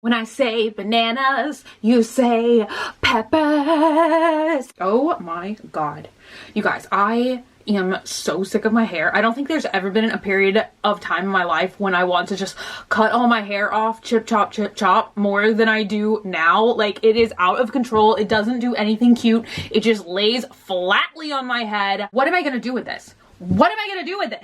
When I say bananas, you say peppers. Oh my God. You guys, I am so sick of my hair. I don't think there's ever been a period of time in my life when I want to just cut all my hair off, chip chop more than I do now. Like, it is out of control. It doesn't do anything cute. It just lays flatly on my head. What am I gonna do with this? What am I gonna do with it?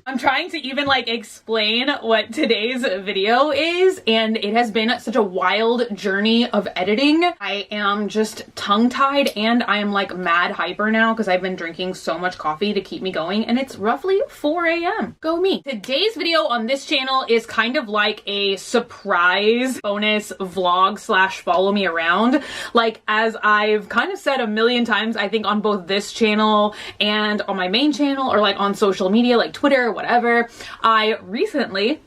I'm trying to even like explain what today's video is, and it has been such a wild journey of editing. I am just tongue-tied and I am like mad hyper now because I've been drinking so much coffee to keep me going, and it's roughly 4 a.m. Go me. Today's video on this channel is kind of like a surprise bonus vlog slash follow me around. Like, as I've kind of said a million times, I think on both this channel and on my main channel, or like on social media like Twitter, whatever, I recently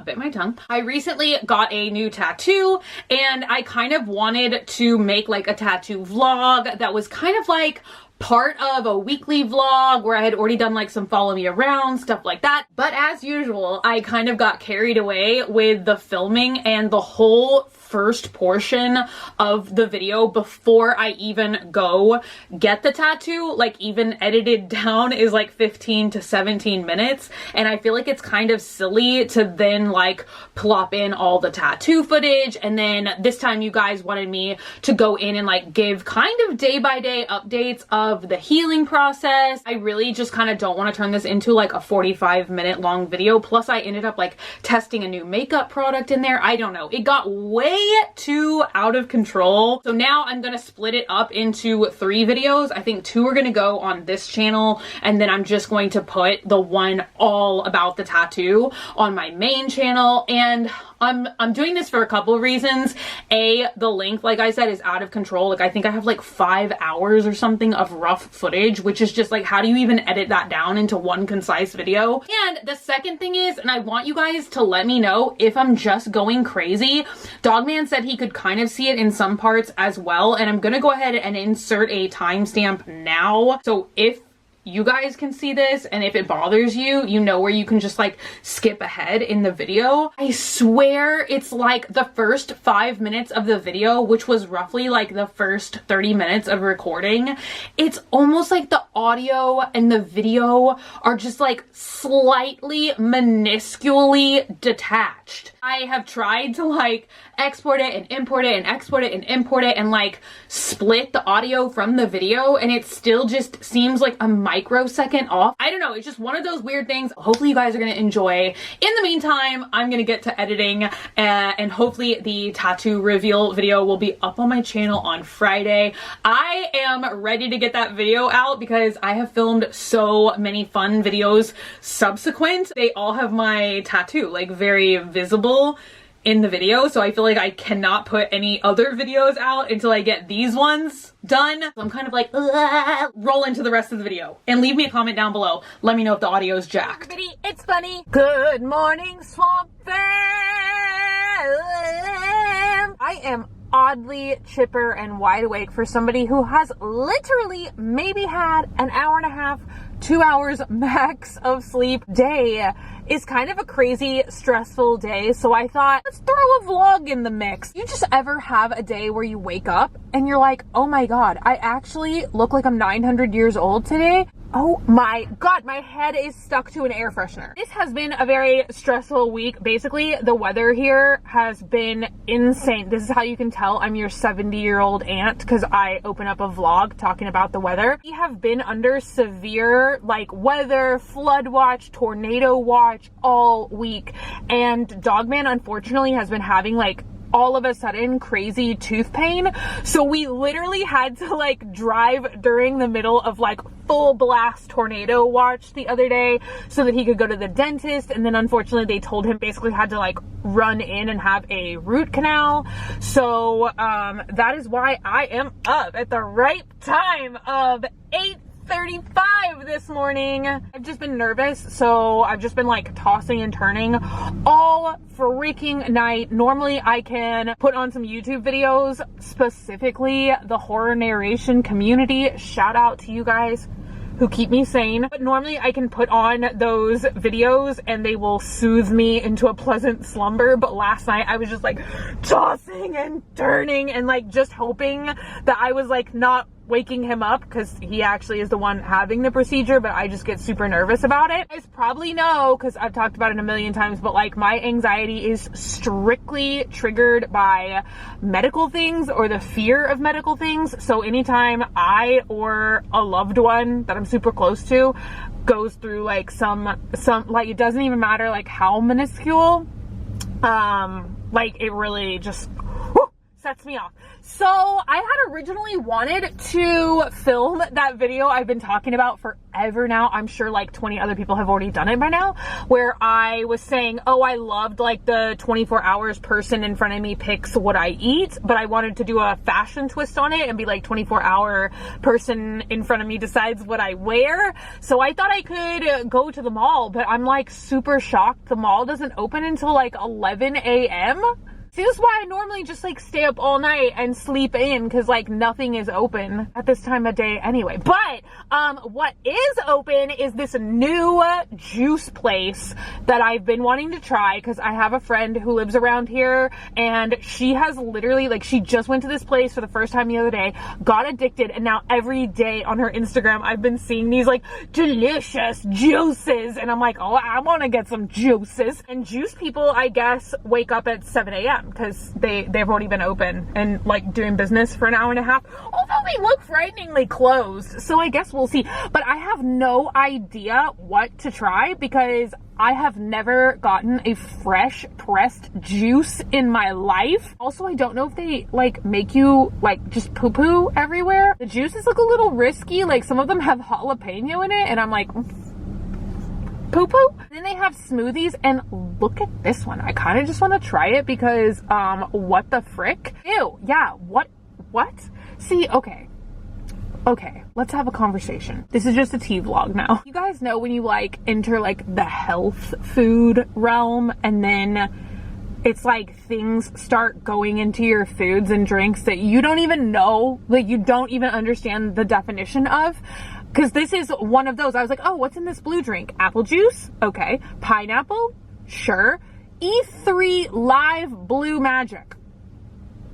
bit my tongue. I recently got a new tattoo, and I kind of wanted to make like a tattoo vlog that was kind of like part of a weekly vlog where I had already done like some follow me around stuff like that. But as usual, I kind of got carried away with the filming, and the whole first portion of the video before I even go get the tattoo, like even edited down, is like 15 to 17 minutes. And I feel like it's kind of silly to then like plop in all the tattoo footage. And then this time you guys wanted me to go in and like give kind of day by day updates of the healing process. I really just kind of don't want to turn this into like a 45-minute long video. Plus I ended up like testing a new makeup product in there. I don't know. It got way too out of control. So now I'm gonna split it up into 3 videos. I think 2 are gonna go on this channel, and then I'm just going to put the one all about the tattoo on my main channel. And I'm doing this for a couple of reasons. A, the length, like I said, is out of control. Like, I think I have like 5 hours or something of rough footage, which is just like, how do you even edit that down into one concise video? And the second thing is, and I want you guys to let me know if I'm just going crazy. Dogman said he could kind of see it in some parts as well, and I'm gonna go ahead and insert a timestamp now. So if you guys can see this, and if it bothers you, you know where you can just like skip ahead in the video. I swear it's like the first 5 minutes of the video, which was roughly like the first 30 minutes of recording. It's almost like the audio and the video are just like slightly minusculely detached. I have tried to like export it and import it and export it and import it and like split the audio from the video, and it still just seems like a microsecond off. I don't know, it's just one of those weird things. Hopefully you guys are gonna enjoy. In the meantime, I'm gonna get to editing, and hopefully the tattoo reveal video will be up on my channel on Friday. I am ready to get that video out because I have filmed so many fun videos subsequent. They all have my tattoo like very visible in the video, so I feel like I cannot put any other videos out until I get these ones done. So I'm kind of like, roll into the rest of the video, and leave me a comment down below. Let me know if the audio is jacked. Everybody, it's funny. Good morning, Swamp Fam. I am oddly chipper and wide awake for somebody who has literally maybe had an hour and a half, 2 hours max of sleep. Day is kind of a crazy, stressful day, so I thought, let's throw a vlog in the mix. You just ever have a day where you wake up and you're like, oh my God, I actually look like I'm 900 years old today? Oh my God, my head is stuck to an air freshener. This has been a very stressful week. Basically, the weather here has been insane. This is how you can tell I'm your 70-year-old aunt, because I open up a vlog talking about the weather. We have been under severe like weather, flood watch, tornado watch all week. And Dogman unfortunately has been having like all of a sudden crazy tooth pain, so we literally had to like drive during the middle of like full blast tornado watch the other day so that he could go to the dentist, and then unfortunately they told him basically had to like run in and have a root canal. So that is why I am up at the right time of 8:35 this morning. I've just been nervous, so I've just been like tossing and turning all freaking night. Normally I can put on some YouTube videos, specifically the horror narration community. Shout out to you guys who keep me sane. But normally I can put on those videos and they will soothe me into a pleasant slumber. But last night I was just like tossing and turning and like just hoping that I was like not waking him up, because he actually is the one having the procedure, but I just get super nervous about it. You guys probably know, because I've talked about it a million times, but like my anxiety is strictly triggered by medical things or the fear of medical things. So anytime I or a loved one that I'm super close to goes through like some like, it doesn't even matter like how minuscule, like it really just sets me off. So I had originally wanted to film that video I've been talking about forever now. I'm sure like 20 other people have already done it by now, where I was saying, oh, I loved like the 24 hours person in front of me picks what I eat, but I wanted to do a fashion twist on it and be like 24-hour person in front of me decides what I wear. So I thought I could go to the mall, but I'm like super shocked the mall doesn't open until like 11 a.m. See, this is why I normally just like stay up all night and sleep in, because like nothing is open at this time of day anyway. But what is open is this new juice place that I've been wanting to try, because I have a friend who lives around here and she has literally like, she just went to this place for the first time the other day, got addicted, and now every day on her Instagram I've been seeing these like delicious juices, and I'm like, oh, I want to get some juices. And juice people, I guess, wake up at 7 a.m. because they've already been open and like doing business for an hour and a half, although they look frighteningly closed. So I guess we'll see. But I have no idea what to try, because I have never gotten a fresh pressed juice in my life. Also, I don't know if they like make you like just poo poo everywhere. The juices look a little risky. Like some of them have jalapeno in it and I'm like, poo poo. Then they have smoothies, and look at this one. I kind of just want to try it because what the frick? Ew, yeah, what? See, okay, let's have a conversation. This is just a tea vlog now. You guys know when you like enter like the health food realm, and then it's like things start going into your foods and drinks that you don't even know, like you don't even understand the definition of. Because this is one of those. I was like, oh, what's in this blue drink? Apple juice? Okay. Pineapple? Sure. E3 Live Blue Magic.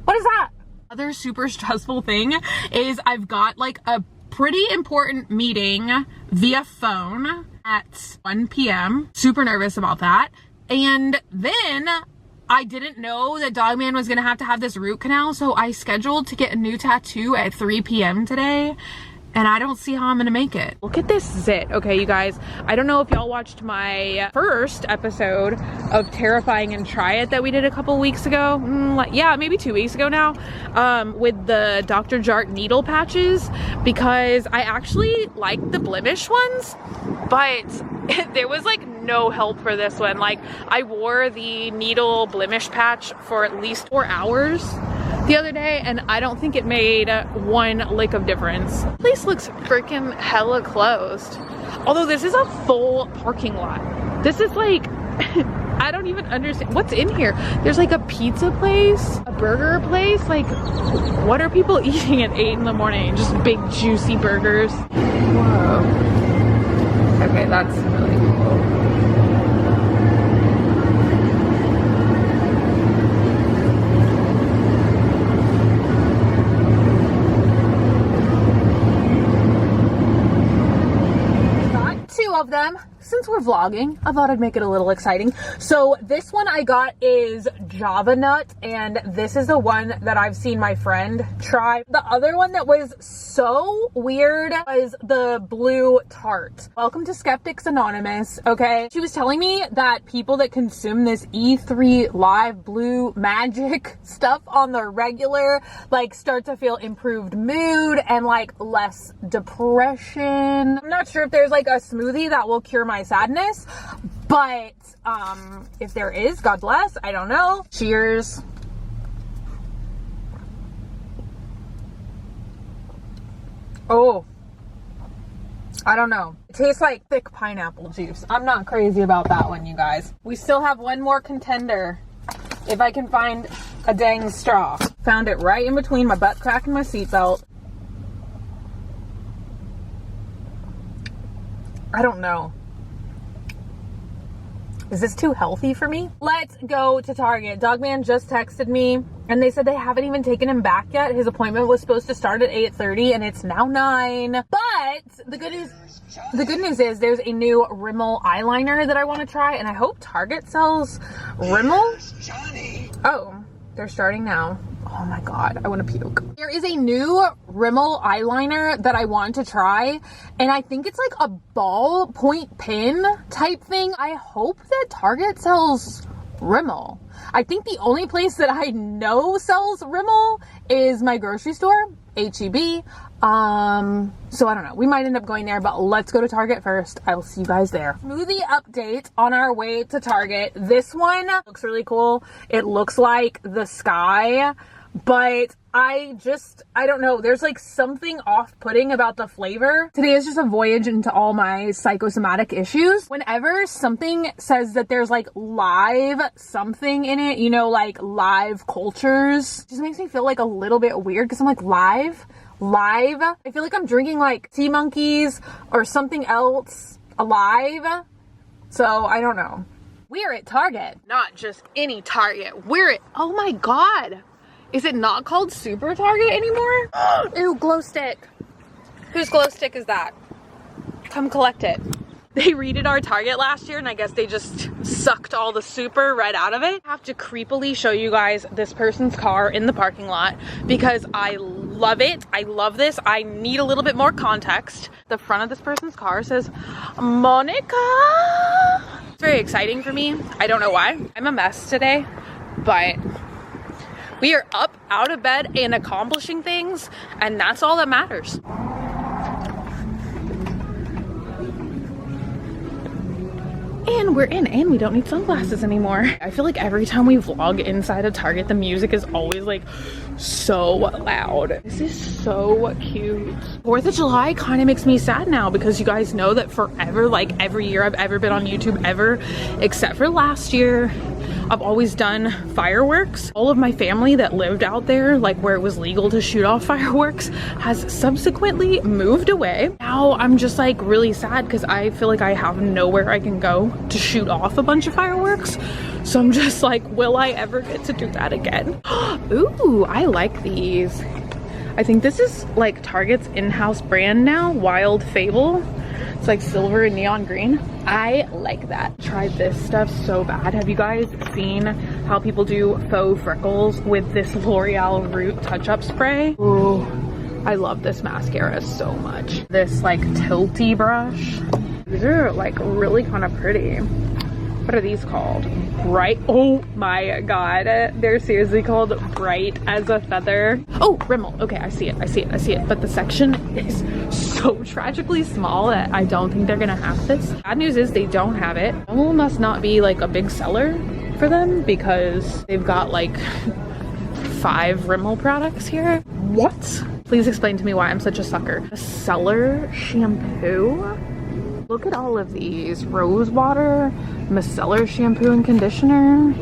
What is that? Other super stressful thing is I've got like a pretty important meeting via phone at 1 p.m. Super nervous about that. And then I didn't know that Dogman was going to have this root canal. So I scheduled to get a new tattoo at 3 p.m. today. And I don't see how I'm gonna make it. Look at this zit. Okay, you guys, I don't know if y'all watched my first episode of Terrifying and Try It that we did a couple weeks ago. Yeah, maybe 2 weeks ago now, with the Dr. Jart needle patches, because I actually like the blemish ones, but there was like no help for this one. Like I wore the needle blemish patch for at least 4 hours the other day, and I don't think it made one lick of difference. This place looks freaking hella closed. Although this is a full parking lot. This is like, I don't even understand what's in here. There's like a pizza place, a burger place. Like, what are people eating at 8 in the morning? Just big juicy burgers. Whoa. Okay, that's really cool. Of them. Since we're vlogging, I thought I'd make it a little exciting. So this one I got is Java Nut, and this is the one that I've seen my friend try. The other one that was so weird was the Blue Tart. Welcome to Skeptics Anonymous, okay? She was telling me that people that consume this E3 Live Blue Magic stuff on the regular, like, start to feel improved mood and like less depression. I'm not sure if there's like a smoothie that will cure my sadness, but if there is, God bless. I don't know. Cheers. Oh, I don't know. It tastes like thick pineapple juice. I'm not crazy about that one, you guys. We still have one more contender. If I can find a dang straw. Found it right in between my butt crack and my seatbelt. I don't know. Is this too healthy for me? Let's go to Target. Dogman just texted me and they said they haven't even taken him back yet. His appointment was supposed to start at 8:30 and it's now 9. But the good news is there's a new Rimmel eyeliner that I want to try, and I hope Target sells Rimmel. Oh, they're starting now. Oh my god, I want to puke. There is a new Rimmel eyeliner that I want to try, and I think it's like a ballpoint pen type thing. I hope that Target sells Rimmel. I think the only place that I know sells Rimmel is my grocery store, H-E-B. So I don't know. We might end up going there, but let's go to Target first. I will see you guys there. Smoothie update on our way to Target. This one looks really cool. It looks like the sky, but I don't know. There's like something off-putting about the flavor. Today is just a voyage into all my psychosomatic issues. Whenever something says that there's like live something in it, you know, like live cultures, it just makes me feel like a little bit weird because I'm like, live. I feel like I'm drinking like sea monkeys or something else alive. So I don't know. We're at Target. Not just any Target. We're at, oh my god. Is it not called Super Target anymore? Ooh, glow stick. Whose glow stick is that? Come collect it. They redid our Target last year and I guess they just sucked all the super right out of it. I have to creepily show you guys this person's car in the parking lot because I love it. I love this. I need a little bit more context. The front of this person's car says, Monica. It's very exciting for me. I don't know why. I'm a mess today, but we are up, out of bed, and accomplishing things, and that's all that matters. And we're in, and we don't need sunglasses anymore. I feel like every time we vlog inside a Target, the music is always like so loud. This is so cute. 4th of July kind of makes me sad now because you guys know that forever, like every year I've ever been on YouTube ever, except for last year, I've always done fireworks. All of my family that lived out there, like where it was legal to shoot off fireworks, has subsequently moved away. Now I'm just like really sad because I feel like I have nowhere I can go to shoot off a bunch of fireworks. So I'm just like, will I ever get to do that again? Ooh, I like these. I think this is like Target's in-house brand now, Wild Fable. It's like silver and neon green. I like that. Tried this stuff so bad. Have you guys seen how people do faux freckles with this L'Oreal Root touch-up spray? Ooh, I love this mascara so much. This like tilty brush. These are like really kind of pretty. What are these called? Bright. Oh my god. They're seriously called Bright as a Feather. Oh, Rimmel. Okay, I see it. But the section is so tragically small that I don't think they're gonna have this. Bad news is they don't have it. Rimmel must not be like a big seller for them because they've got like 5 Rimmel products here. What? Please explain to me why I'm such a sucker. A Cellar shampoo? Look at all of these. Rose water, micellar shampoo and conditioner,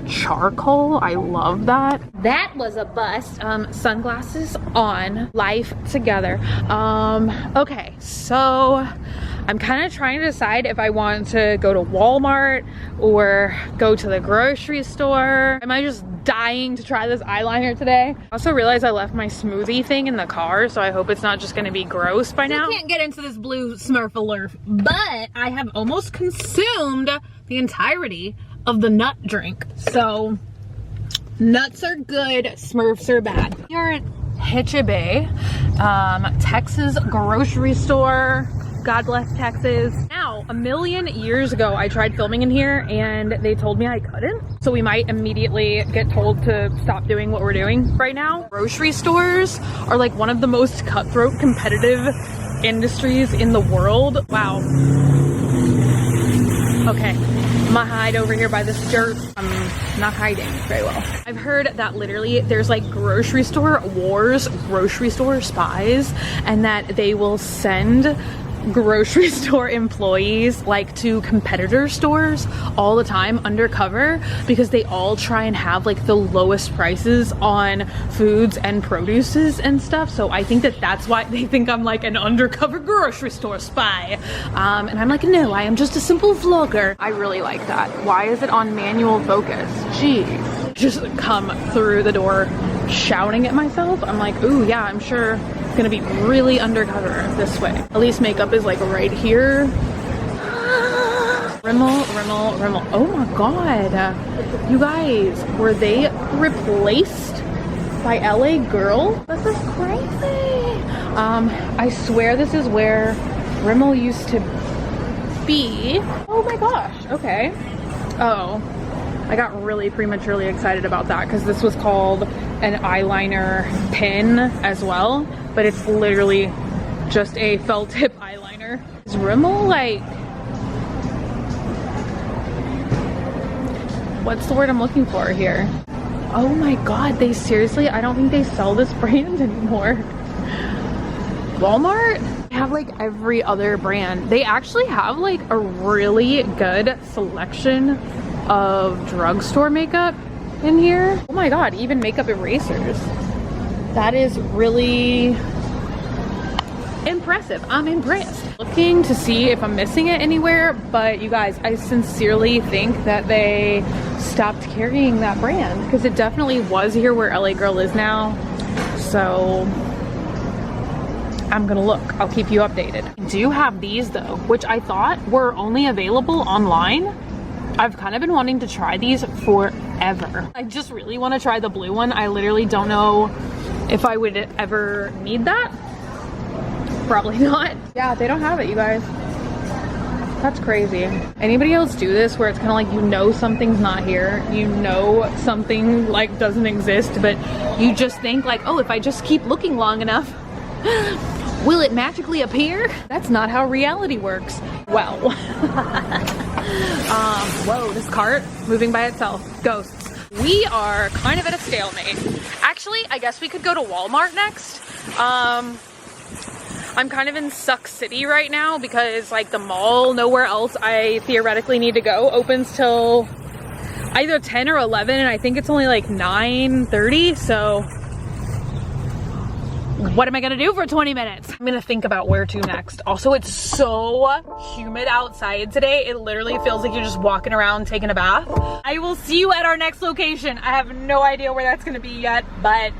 charcoal. I love that. That was a bust. Sunglasses on, life together. Okay, so I'm kind of trying to decide if I want to go to Walmart or go to the grocery store. Am I just dying to try this eyeliner today? I also realized I left my smoothie thing in the car, so I hope it's not just gonna be gross by now. I can't get into this blue Smurf-a-lurf, but I have almost consumed the entirety of the nut drink. So nuts are good, Smurfs are bad. Here at Hitchabay, Texas grocery store. God bless Texas. Now, a million years ago, I tried filming in here and they told me I couldn't. So we might immediately get told to stop doing what we're doing right now. Grocery stores are like one of the most cutthroat competitive industries in the world. Wow. Okay, I'm gonna hide over here by this dirt. I'm not hiding very well. I've heard that literally there's like grocery store wars, grocery store spies, and that they will send grocery store employees like to competitor stores all the time undercover because they all try and have like the lowest prices on foods and produces and stuff. So I think that that's why they think I'm like an undercover grocery store spy. And I'm like, no, I am just a simple vlogger. I really like that. Why is it on manual focus? Jeez. Just come through the door shouting at myself. I'm like, ooh, yeah, I'm sure it's gonna be really undercover this way. At least makeup is like right here. Rimmel. Oh my god. You guys, were they replaced by LA Girl? This is crazy. I swear this is where Rimmel used to be. Oh my gosh, okay. Oh, I got really prematurely excited about that because this was called an eyeliner pin as well, but it's literally just a felt tip eyeliner. Is Rimmel like, what's the word I'm looking for here? Oh my god, they seriously, I don't think they sell this brand anymore. Walmart? They have like every other brand. They actually have like a really good selection of drugstore makeup in here. Oh my god, even makeup erasers. That is really impressive. I'm impressed. Looking to see if I'm missing it anywhere, but you guys, I sincerely think that they stopped carrying that brand because it definitely was here where LA Girl is now. So I'm gonna look. I'll keep you updated. I do have these though, which I thought were only available online. I've kind of been wanting to try these forever. I just really want to try the blue one. I literally don't know if I would ever need that. Probably not. Yeah, they don't have it, you guys. That's crazy. Anybody else do this where it's kind of like, you know, something's not here, you know something like doesn't exist, but you just think like, oh, if I just keep looking long enough, will it magically appear? That's not how reality works. Well, whoa, this cart moving by itself. Ghosts. We are kind of at a stalemate. Actually, I guess we could go to Walmart next. I'm kind of in Suck City right now because like the mall, nowhere else I theoretically need to go, opens till either 10 or 11, and I think it's only like 9:30, so what am I gonna do for 20 minutes? I'm gonna think about where to next. Also, it's so humid outside today. It literally feels like you're just walking around taking a bath. I will see you at our next location. I have no idea where that's gonna be yet, but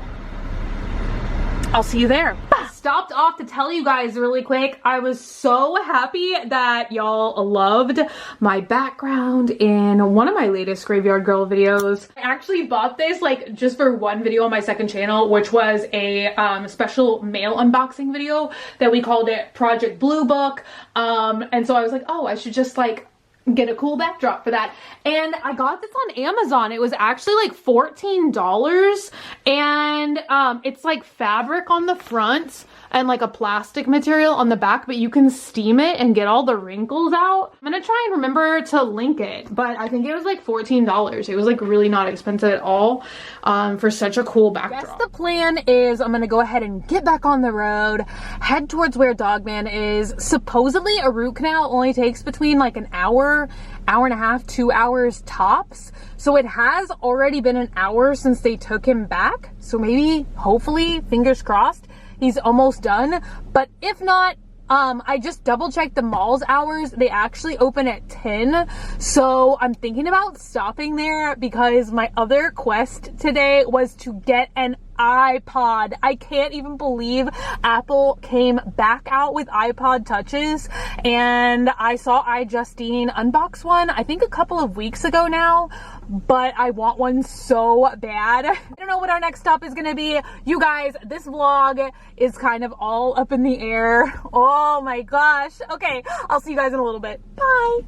I'll see you there. Bye. Stopped off to tell you guys really quick. I was so happy that y'all loved my background in one of my latest Graveyard Girl videos. I actually bought this like just for one video on my second channel, which was a special mail unboxing video that we called it Project Blue Book. And so I was like, oh, I should just like get a cool backdrop for that. And I got this on Amazon. It was actually like $14, and it's like fabric on the front and like a plastic material on the back, but you can steam it and get all the wrinkles out. I'm gonna try and remember to link it, but I think it was like $14. It was like really not expensive at all for such a cool backdrop. I guess the plan is I'm gonna go ahead and get back on the road, head towards where Dogman is. Supposedly a root canal only takes between like an hour and a half, 2 hours tops. So it has already been an hour since they took him back. So maybe, hopefully, fingers crossed, he's almost done. But if not, I just double checked the mall's hours. They actually open at 10. So I'm thinking about stopping there because my other quest today was to get an iPod. I can't even believe Apple came back out with iPod touches, and I saw iJustine unbox one I think a couple of weeks ago now, but I want one so bad. I don't know what our next stop is gonna be. You guys, this vlog is kind of all up in the air. Oh my gosh. Okay, I'll see you guys in a little bit. Bye.